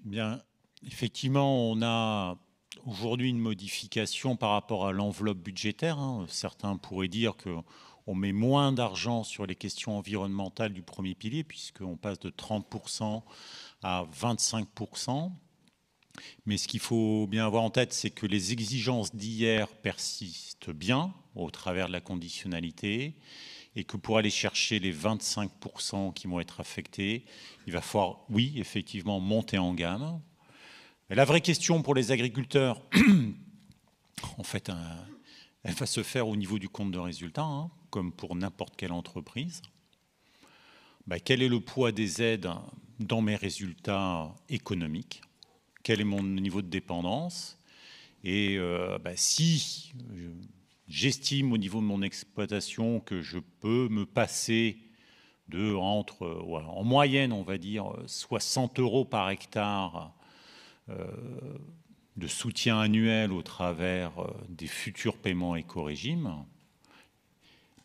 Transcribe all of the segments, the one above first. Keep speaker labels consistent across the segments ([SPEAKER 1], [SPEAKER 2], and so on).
[SPEAKER 1] Bien, effectivement, on a aujourd'hui une modification par rapport à l'enveloppe budgétaire. Certains pourraient dire qu'on met moins d'argent sur les questions environnementales du premier pilier, puisqu'on passe de 30% à 25%. Mais ce qu'il faut bien avoir en tête, c'est que les exigences d'hier persistent bien au travers de la conditionnalité et que pour aller chercher les 25% qui vont être affectés, il va falloir, oui, effectivement, monter en gamme. Et la vraie question pour les agriculteurs, en fait, elle va se faire au niveau du compte de résultat, comme pour n'importe quelle entreprise. Quel est le poids des aides dans mes résultats économiques? Quel est mon niveau de dépendance? Et si j'estime au niveau de mon exploitation que je peux me passer en moyenne, on va dire, 60 € par hectare de soutien annuel au travers des futurs paiements éco-régimes,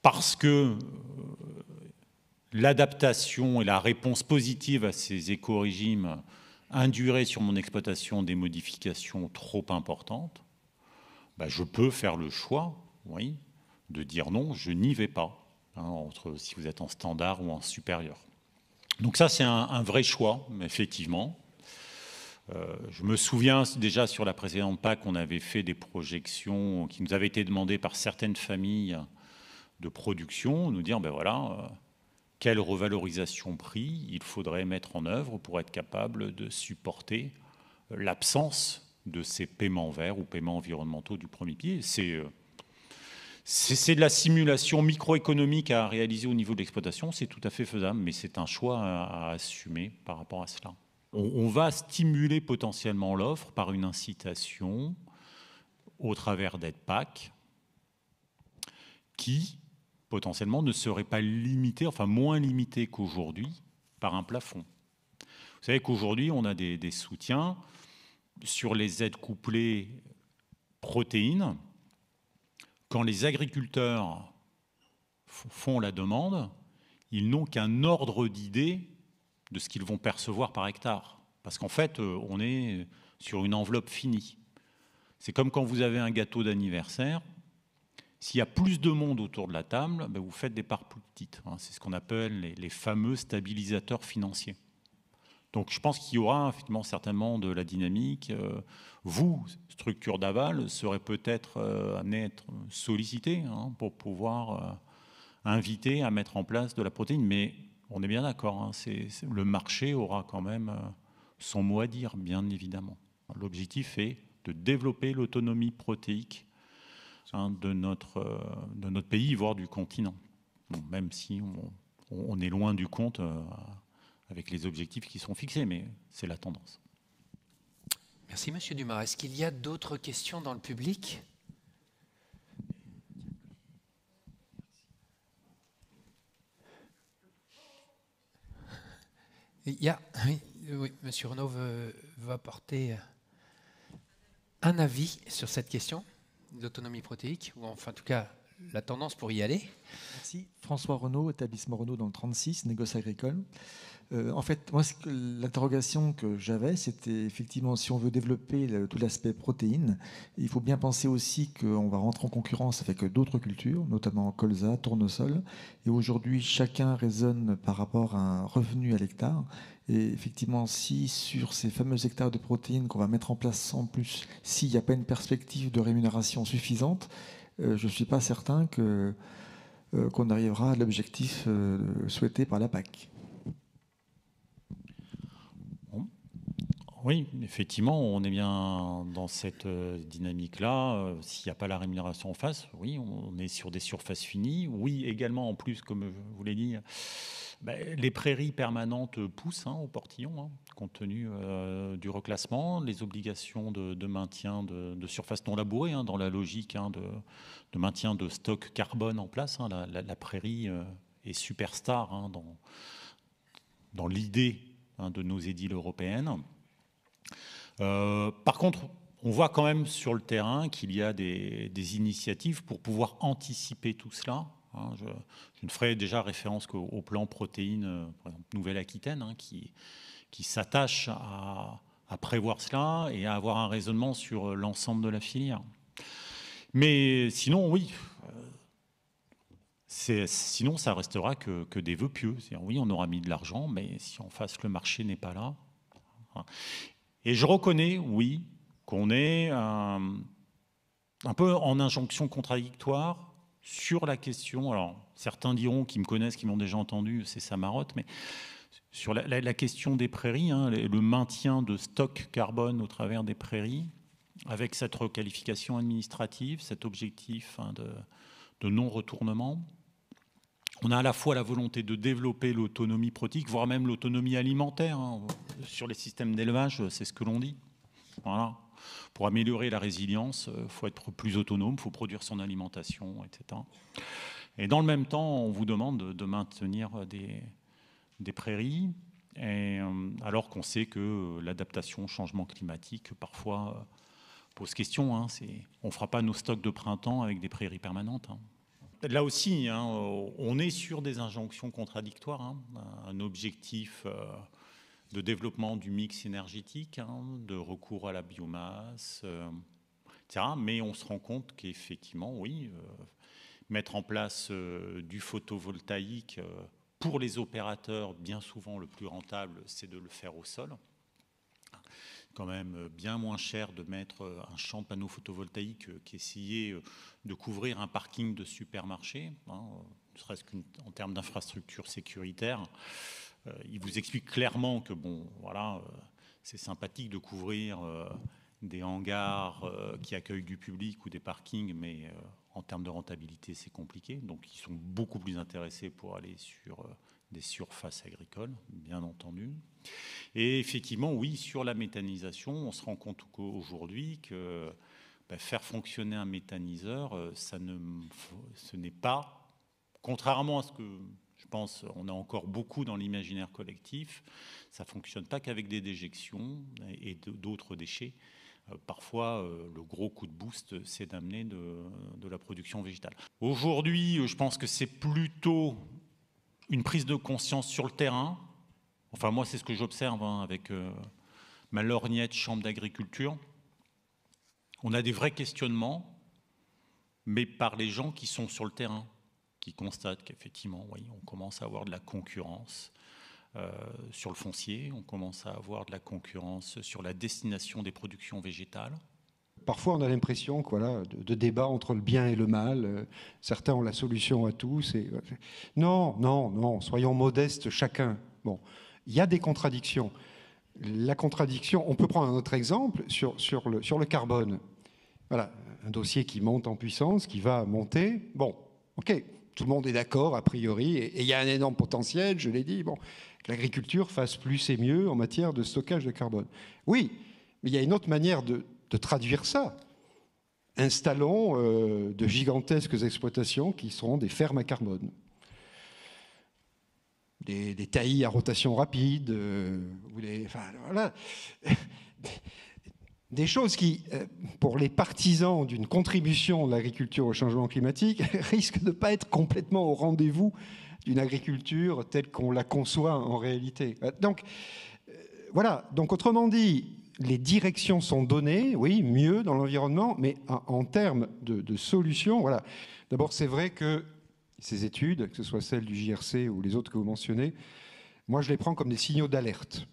[SPEAKER 1] parce que l'adaptation et la réponse positive à ces éco-régimes induirait sur mon exploitation des modifications trop importantes, je peux faire le choix, oui, de dire non, je n'y vais pas, entre si vous êtes en standard ou en supérieur. Donc ça, c'est un vrai choix, effectivement. Je me souviens déjà sur la précédente PAC, on avait fait des projections qui nous avaient été demandées par certaines familles de production, nous dire, quelle revalorisation prix il faudrait mettre en œuvre pour être capable de supporter l'absence de ces paiements verts ou paiements environnementaux du premier pilier. C'est de la simulation microéconomique à réaliser au niveau de l'exploitation, c'est tout à fait faisable, mais c'est un choix à assumer par rapport à cela. On va stimuler potentiellement l'offre par une incitation au travers d'aides PAC qui, potentiellement, ne serait pas limitée, enfin moins limitée qu'aujourd'hui, par un plafond. Vous savez qu'aujourd'hui, on a des soutiens sur les aides couplées protéines. Quand les agriculteurs font la demande, ils n'ont qu'un ordre d'idée de ce qu'ils vont percevoir par hectare. Parce qu'en fait, on est sur une enveloppe finie. C'est comme quand vous avez un gâteau d'anniversaire. S'il y a plus de monde autour de la table, vous faites des parts plus petites. C'est ce qu'on appelle les fameux stabilisateurs financiers. Donc je pense qu'il y aura effectivement certainement de la dynamique. Vous, structure d'aval, serez peut-être amené à être sollicité pour pouvoir inviter à mettre en place de la protéine. Mais on est bien d'accord, le marché aura quand même son mot à dire, bien évidemment. L'objectif est de développer l'autonomie protéique de notre pays, voire du continent. Bon, même si on est loin du compte avec les objectifs qui sont fixés, mais c'est la tendance.
[SPEAKER 2] Merci Monsieur Dumas. Est-ce qu'il y a d'autres questions dans le public ? Oui, Monsieur Renaud veut apporter un avis sur cette question d'autonomie protéique, ou enfin en tout cas la tendance pour y aller.
[SPEAKER 3] Merci. François Renaud, établissement Renaud dans le 36, négoce agricole. En fait, moi, l'interrogation que j'avais, c'était effectivement si on veut développer tout l'aspect protéines, il faut bien penser aussi qu'on va rentrer en concurrence avec d'autres cultures, notamment colza, tournesol. Et aujourd'hui, chacun raisonne par rapport à un revenu à l'hectare. Et effectivement, si sur ces fameux hectares de protéines qu'on va mettre en place en plus, s'il n'y a pas une perspective de rémunération suffisante, je ne suis pas certain qu'on arrivera à l'objectif souhaité par la PAC.
[SPEAKER 1] Oui, effectivement, on est bien dans cette dynamique-là. S'il n'y a pas la rémunération en face, oui, on est sur des surfaces finies. Oui, également, en plus, comme je vous l'ai dit, les prairies permanentes poussent au portillon, compte tenu du reclassement, les obligations de maintien de surface non labourée, dans la logique de maintien de stock carbone en place. La prairie est superstar dans l'idée de nos édiles européennes. Par contre, on voit quand même sur le terrain qu'il y a des initiatives pour pouvoir anticiper tout cela. Je ne ferai déjà référence qu'au plan protéines, par exemple Nouvelle-Aquitaine, qui qui s'attachent à prévoir cela et à avoir un raisonnement sur l'ensemble de la filière. Mais sinon, oui, sinon ça restera que des vœux pieux. C'est-à-dire, oui, on aura mis de l'argent, mais si en face le marché n'est pas là. Et je reconnais, oui, qu'on est un peu en injonction contradictoire sur la question. Alors, certains diront, qui me connaissent, qui m'ont déjà entendu, c'est sa marotte, mais sur la question des prairies, hein, le maintien de stock carbone au travers des prairies, avec cette requalification administrative, cet objectif de non-retournement. On a à la fois la volonté de développer l'autonomie protéique, voire même l'autonomie alimentaire. Hein. Sur les systèmes d'élevage, c'est ce que l'on dit. Voilà. Pour améliorer la résilience, il faut être plus autonome, il faut produire son alimentation, etc. Et dans le même temps, on vous demande de maintenir des prairies, alors qu'on sait que l'adaptation au changement climatique, parfois, pose question. Hein, on ne fera pas nos stocks de printemps avec des prairies permanentes. Hein. Là aussi, hein, on est sur des injonctions contradictoires. Hein, un objectif de développement du mix énergétique, hein, de recours à la biomasse, etc. Mais on se rend compte qu'effectivement, oui, mettre en place du photovoltaïque pour les opérateurs, bien souvent le plus rentable, c'est de le faire au sol. Quand même bien moins cher de mettre un champ de panneaux photovoltaïques qu'essayer de couvrir un parking de supermarché, hein, ne serait-ce qu'en termes d'infrastructure sécuritaire. Il vous explique clairement que bon, voilà, c'est sympathique de couvrir des hangars qui accueillent du public ou des parkings, mais en termes de rentabilité, c'est compliqué. Donc, ils sont beaucoup plus intéressés pour aller sur des surfaces agricoles, bien entendu. Et effectivement, oui, sur la méthanisation, on se rend compte aujourd'hui que faire fonctionner un méthaniseur, ce n'est pas, contrairement à ce que je pense, on a encore beaucoup dans l'imaginaire collectif, ça ne fonctionne pas qu'avec des déjections et d'autres déchets. Parfois, le gros coup de boost, c'est d'amener de la production végétale. Aujourd'hui, je pense que c'est plutôt une prise de conscience sur le terrain. Enfin, moi, c'est ce que j'observe hein, avec ma lorgnette chambre d'agriculture. On a des vrais questionnements, mais par les gens qui sont sur le terrain, qui constatent qu'effectivement, oui, on commence à avoir de la concurrence sur le foncier, on commence à avoir de la concurrence sur la destination des productions végétales.
[SPEAKER 4] Parfois, on a l'impression voilà, de débat entre le bien et le mal. Certains ont la solution à tout. Non, soyons modestes chacun. Bon, il y a des contradictions. La contradiction, on peut prendre un autre exemple sur le carbone. Voilà, un dossier qui monte en puissance, qui va monter. Bon, ok, tout le monde est d'accord a priori, et il y a un énorme potentiel, je l'ai dit. Bon, que l'agriculture fasse plus et mieux en matière de stockage de carbone. Oui, mais il y a une autre manière de traduire ça. Installons de gigantesques exploitations qui seront des fermes à carbone. Des taillis à rotation rapide, voilà. Des choses qui, pour les partisans d'une contribution de l'agriculture au changement climatique, risquent de ne pas être complètement au rendez-vous d'une agriculture telle qu'on la conçoit en réalité. Donc, voilà. Donc, autrement dit, les directions sont données, oui, mieux dans l'environnement, mais en termes de solutions, voilà. D'abord, c'est vrai que ces études, que ce soit celles du JRC ou les autres que vous mentionnez, moi, je les prends comme des signaux d'alerte.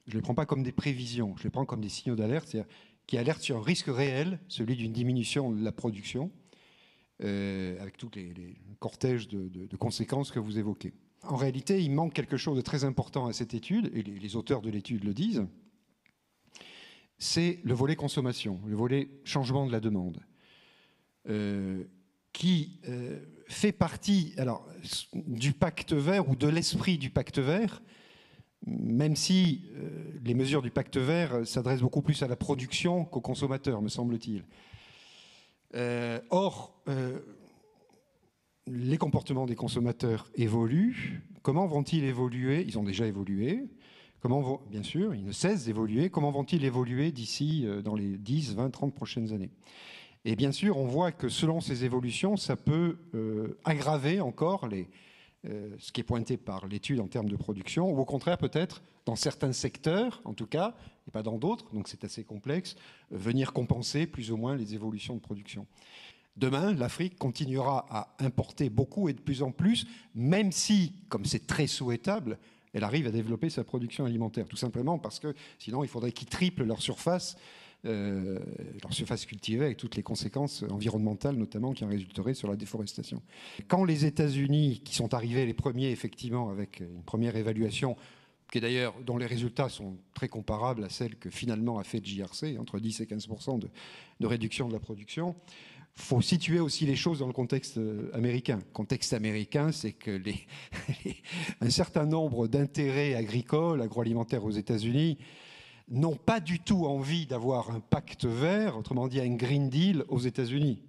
[SPEAKER 4] Je ne les prends pas comme des prévisions, je les prends comme des signaux d'alerte, c'est-à-dire qui alertent sur un risque réel, celui d'une diminution de la production, avec tous les cortèges de conséquences que vous évoquez. En réalité, il manque quelque chose de très important à cette étude, et les auteurs de l'étude le disent, c'est le volet consommation, le volet changement de la demande, qui fait partie alors, du pacte vert ou de l'esprit du pacte vert, même si les mesures du pacte vert s'adressent beaucoup plus à la production qu'aux consommateurs, me semble-t-il. Or, les comportements des consommateurs évoluent. Comment vont-ils évoluer? Ils ont déjà évolué. Bien sûr, ils ne cessent d'évoluer. Comment vont-ils évoluer d'ici dans les 10, 20, 30 prochaines années? Et bien sûr, on voit que selon ces évolutions, ça peut aggraver encore ce qui est pointé par l'étude en termes de production, ou au contraire peut-être, dans certains secteurs en tout cas, et pas dans d'autres, donc c'est assez complexe, venir compenser plus ou moins les évolutions de production. Demain, l'Afrique continuera à importer beaucoup et de plus en plus, même si, comme c'est très souhaitable, elle arrive à développer sa production alimentaire, tout simplement parce que sinon il faudrait qu'ils triplent leur surface cultivée, avec toutes les conséquences environnementales notamment qui en résulteraient sur la déforestation. Quand les États-Unis, qui sont arrivés les premiers effectivement avec une première évaluation, qui est d'ailleurs dont les résultats sont très comparables à celle que finalement a fait le JRC, entre 10 et 15% de réduction de la production, il faut situer aussi les choses dans le contexte américain. Le contexte américain, c'est que un certain nombre d'intérêts agricoles, agroalimentaires aux États-Unis n'ont pas du tout envie d'avoir un pacte vert, autrement dit un Green Deal aux États-Unis.